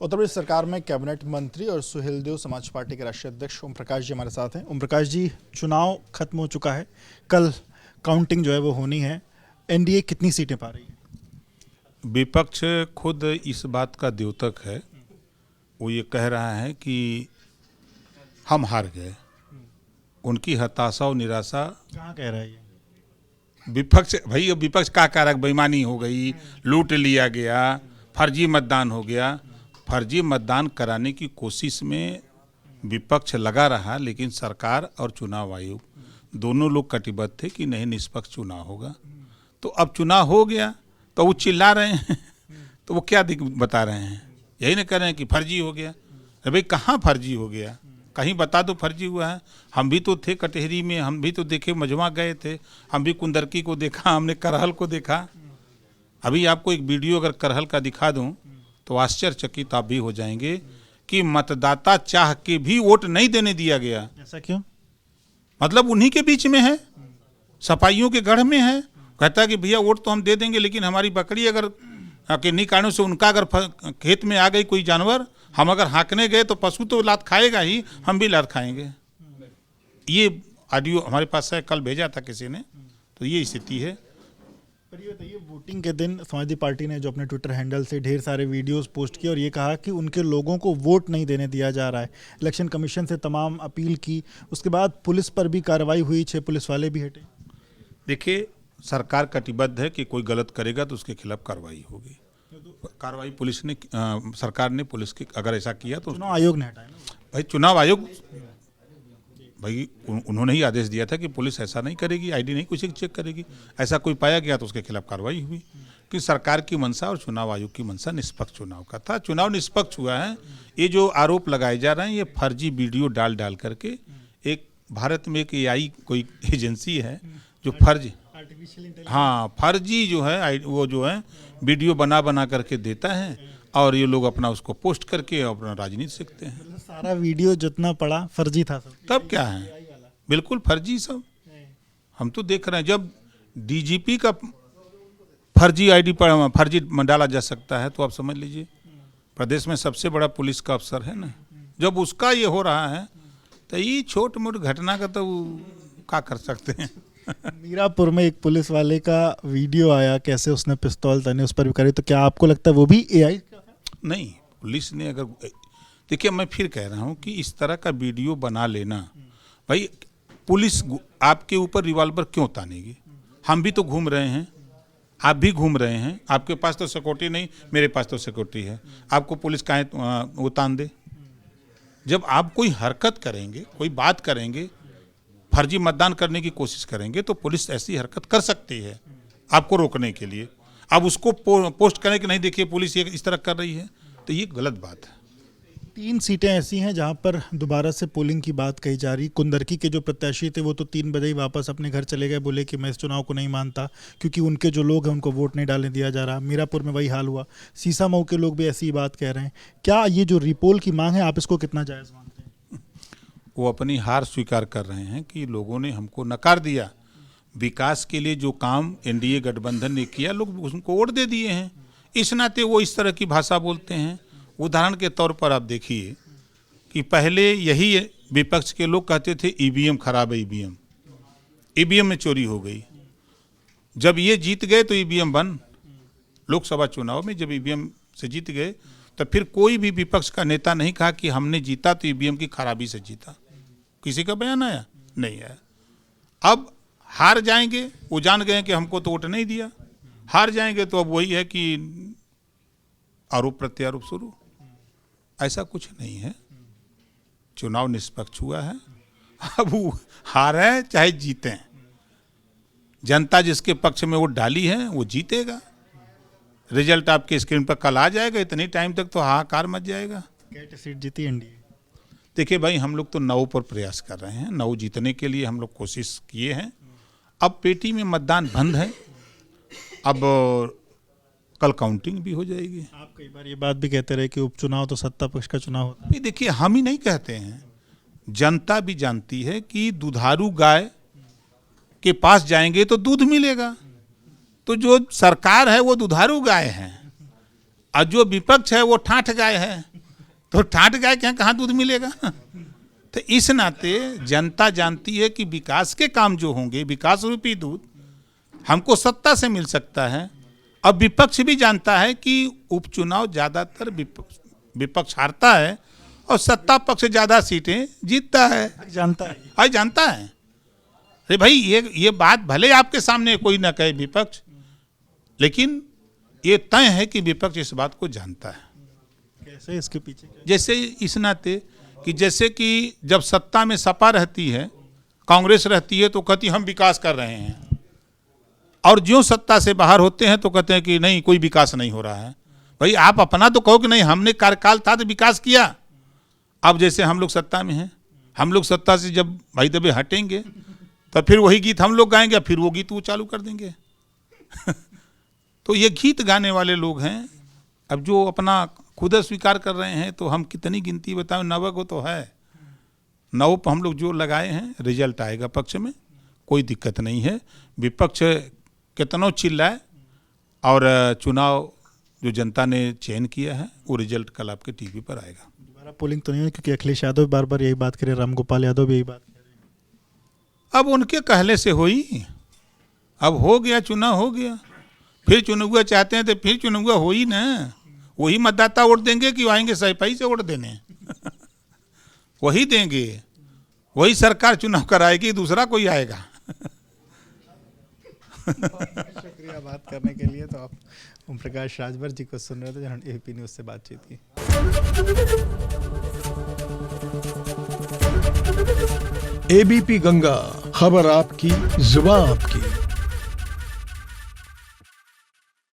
उत्तर प्रदेश सरकार में कैबिनेट मंत्री और सुहेलदेव समाज पार्टी के राष्ट्रीय अध्यक्ष ओम प्रकाश जी हमारे साथ हैं। ओम प्रकाश जी, चुनाव खत्म हो चुका है, कल काउंटिंग जो है वो होनी है। एनडीए कितनी सीटें पा रही है? विपक्ष खुद इस बात का द्योतक है। वो ये कह रहा है कि हम हार गए। उनकी हताशा और निराशा कहाँ कह रहा है ये? विपक्ष, भाई विपक्ष का कारक बेईमानी हो गई, लूट लिया गया, फर्जी मतदान हो गया। फर्जी मतदान कराने की कोशिश में विपक्ष लगा रहा, लेकिन सरकार और चुनाव आयोग दोनों लोग कटिबद्ध थे कि नहीं, निष्पक्ष चुनाव होगा। तो अब चुनाव हो गया तो वो चिल्ला रहे हैं तो वो क्या बता रहे हैं? यही ना कह रहे हैं कि फर्जी हो गया। अरे भाई, कहाँ फर्जी हो गया? कहीं बता दो फर्जी हुआ है। हम भी तो थे कटहरी में, हम भी तो देखे, मजमा गए थे, हम भी कुंदरकी को देखा, हमने करहल को देखा। अभी आपको एक वीडियो अगर करहल का दिखा दूं तो आश्चर्यचकित आप भी हो जाएंगे कि मतदाता चाह के भी वोट नहीं देने दिया गया। ऐसा क्यों? मतलब उन्हीं के बीच में है, सपाइयों के गढ़ में है। कहता है कि भैया वोट तो हम दे देंगे, लेकिन हमारी बकरी अगर किन्हीं कारणों से उनका अगर खेत में आ गई कोई जानवर, हम अगर हाँकने गए तो पशु तो लात खाएगा ही, हम भी लात खाएंगे। ये ऑडियो हमारे पास है, कल भेजा था किसी ने। तो ये स्थिति है। पर ये बताइए, वोटिंग के दिन समाजवादी पार्टी ने जो अपने ट्विटर हैंडल से ढेर सारे वीडियोस पोस्ट किए और ये कहा कि उनके लोगों को वोट नहीं देने दिया जा रहा है। इलेक्शन कमीशन से तमाम अपील की, उसके बाद पुलिस पर भी कार्रवाई हुई, 6 पुलिस वाले भी हटे। देखिए, सरकार कटिबद्ध है कि कोई गलत करेगा तो उसके खिलाफ कार्रवाई होगी। कार्रवाई पुलिस ने, सरकार ने पुलिस की अगर ऐसा किया तो चुनाव आयोग ने हटाया ना। भाई चुनाव आयोग, भाई उन्होंने ही आदेश दिया था कि पुलिस ऐसा नहीं करेगी, आईडी नहीं कुछ चेक करेगी। ऐसा कोई पाया गया तो उसके खिलाफ कार्रवाई हुई। कि सरकार की मंशा और चुनाव आयोग की मंशा निष्पक्ष चुनाव का था। चुनाव निष्पक्ष हुआ है। ये जो आरोप लगाए जा रहे हैं, ये फर्जी वीडियो डाल करके, एक भारत में एक एआई कोई एजेंसी है जो फर्जी, हाँ, फर्जी जो है वो जो है वीडियो बना करके देता है और ये लोग अपना उसको पोस्ट करके अपना राजनीति सीखते हैं। सारा वीडियो जितना पड़ा फर्जी था सब। तब क्या है, बिल्कुल फर्जी सब। हम तो देख रहे हैं, जब डीजीपी का फर्जी आईडी पर फर्जी डाला जा सकता है तो आप समझ लीजिए प्रदेश में सबसे बड़ा पुलिस का अफसर है ना, जब उसका ये हो रहा है तो ये छोट मोट घटना का तो क्या कर सकते हैं। मीरापुर में एक पुलिस वाले का वीडियो आया, कैसे उसने पिस्तौल तने उस पर भी करी, तो क्या आपको लगता है वो भी एआई? नहीं, पुलिस ने अगर, देखिए मैं फिर कह रहा हूँ कि इस तरह का वीडियो बना लेना, भाई पुलिस आपके ऊपर रिवॉल्वर क्यों तानेगी? हम भी तो घूम रहे हैं, आप भी घूम रहे हैं, आपके पास तो सिक्योरिटी नहीं, मेरे पास तो सिक्योरिटी है, आपको पुलिस काहे वो तान दे? जब आप कोई हरकत करेंगे, कोई बात करेंगे, फर्जी मतदान करने की कोशिश करेंगे तो पुलिस ऐसी हरकत कर सकती है आपको रोकने के लिए। अब उसको पोस्ट करें कि नहीं देखिए पुलिस ये इस तरह कर रही है, तो ये गलत बात है। 3 सीटें ऐसी हैं जहां पर दोबारा से पोलिंग की बात कही जा रही। कुंदरकी के जो प्रत्याशी थे वो तो 3 बजे ही वापस अपने घर चले गए, बोले कि मैं इस चुनाव को नहीं मानता क्योंकि उनके जो लोग हैं उनको वोट नहीं डालने दिया जा रहा। मीरापुर में वही हाल हुआ। सीसामऊ के लोग भी ऐसी ही बात कह रहे हैं। क्या ये जो रिपोल की मांग है, आप इसको कितना जायज़ मानते हैं? वो अपनी हार स्वीकार कर रहे हैं कि लोगों ने हमको नकार दिया। विकास के लिए जो काम एनडीए गठबंधन ने किया, लोग उनको वोट दे दिए हैं। इस नाते वो इस तरह की भाषा बोलते हैं। उदाहरण के तौर पर आप देखिए कि पहले यही विपक्ष के लोग कहते थे ईवीएम खराब है, ईवीएम में चोरी हो गई। जब ये जीत गए तो ईवीएम बंद। लोकसभा चुनाव में जब ईवीएम से जीत गए तो फिर कोई भी विपक्ष का नेता नहीं कहा कि हमने जीता तो ईवीएम की खराबी से जीता। किसी का बयान आया? नहीं आया। अब हार जाएंगे, वो जान गए कि हमको तो वोट नहीं दिया, हार जाएंगे तो अब वही है कि आरोप प्रत्यारोप शुरू। ऐसा कुछ नहीं है। चुनाव निष्पक्ष हुआ है। अब वो हारे चाहे जीते, जनता जिसके पक्ष में वोट डाली है वो जीतेगा। रिजल्ट आपके स्क्रीन पर कल आ जाएगा। इतनी टाइम तक तो हाहाकार मच जाएगा। कैट सीट जीती एनडीए? देखिए भाई, हम लोग तो 9 पर प्रयास कर रहे हैं, 9 जीतने के लिए हम लोग कोशिश किए हैं। अब पेटी में मतदान बंद है, अब कल काउंटिंग भी हो जाएगी। आप कई बार ये बात भी कहते रहे कि उपचुनाव तो सत्ता पक्ष का चुनाव होता है। नहीं, देखिए हम ही नहीं कहते हैं, जनता भी जानती है कि दुधारू गाय के पास जाएंगे तो दूध मिलेगा। तो जो सरकार है वो दुधारू गाय है। और जो विपक्ष है वो ठाठ गाय है, तो ठाठ गाय के यहाँ कहाँ दूध मिलेगा। तो इस नाते जनता जानती है कि विकास के काम जो होंगे, विकास रूपी दूध हमको सत्ता से मिल सकता है। अब विपक्ष भी जानता है कि उपचुनाव ज्यादातर विपक्ष हारता है और सत्ता पक्ष ज्यादा सीटें जीतता है। जानता है, आज जानता है। अरे भाई ये बात भले आपके सामने कोई ना कहे विपक्ष, लेकिन ये तय है कि विपक्ष इस बात को जानता है। कैसे इसके पीछे क्या? जैसे इस नाते कि जैसे कि जब सत्ता में सपा रहती है, कांग्रेस रहती है, तो कहती हम विकास कर रहे हैं, और ज्यों सत्ता से बाहर होते हैं तो कहते हैं कि नहीं कोई विकास नहीं हो रहा है। भाई आप अपना तो कहो कि नहीं हमने कार्यकाल था तो विकास किया। अब जैसे हम लोग सत्ता में हैं, हम लोग सत्ता से जब भाई दबे हटेंगे तो फिर वही गीत हम लोग गाएंगे, फिर वो गीत वो चालू कर देंगे। तो ये गीत गाने वाले लोग हैं। अब जो अपना खुद स्वीकार कर रहे हैं, तो हम कितनी गिनती बताएं, 9 को तो है। 9 पर हम लोग जो लगाए हैं, रिजल्ट आएगा पक्ष में, कोई दिक्कत नहीं है। विपक्ष कितनों चिल्लाए, और चुनाव जो जनता ने चयन किया है वो रिजल्ट कल आपके टीवी पर आएगा। दोबारा पोलिंग तो नहीं है, क्योंकि अखिलेश यादव बार बार यही बात करे, राम गोपाल यादव भी यही बात कह रहे हैं। अब उनके कहले से हुई, अब हो गया, चुनाव हो गया, फिर चुनाव चाहते हैं तो फिर चुनाव हो ही ना। वही मतदाता वोट देंगे कि आएंगे सफाई से वोट देने? वही देंगे, वही सरकार चुनाव कराएगी, दूसरा कोई आएगा। शुक्रिया बात करने के लिए। तो आप ओम प्रकाश राजभर जी को सुन रहे थे, जिन्होंने एबीपी न्यूज़ से बातचीत की। एबीपी गंगा, खबर आपकी, जुबान आपकी।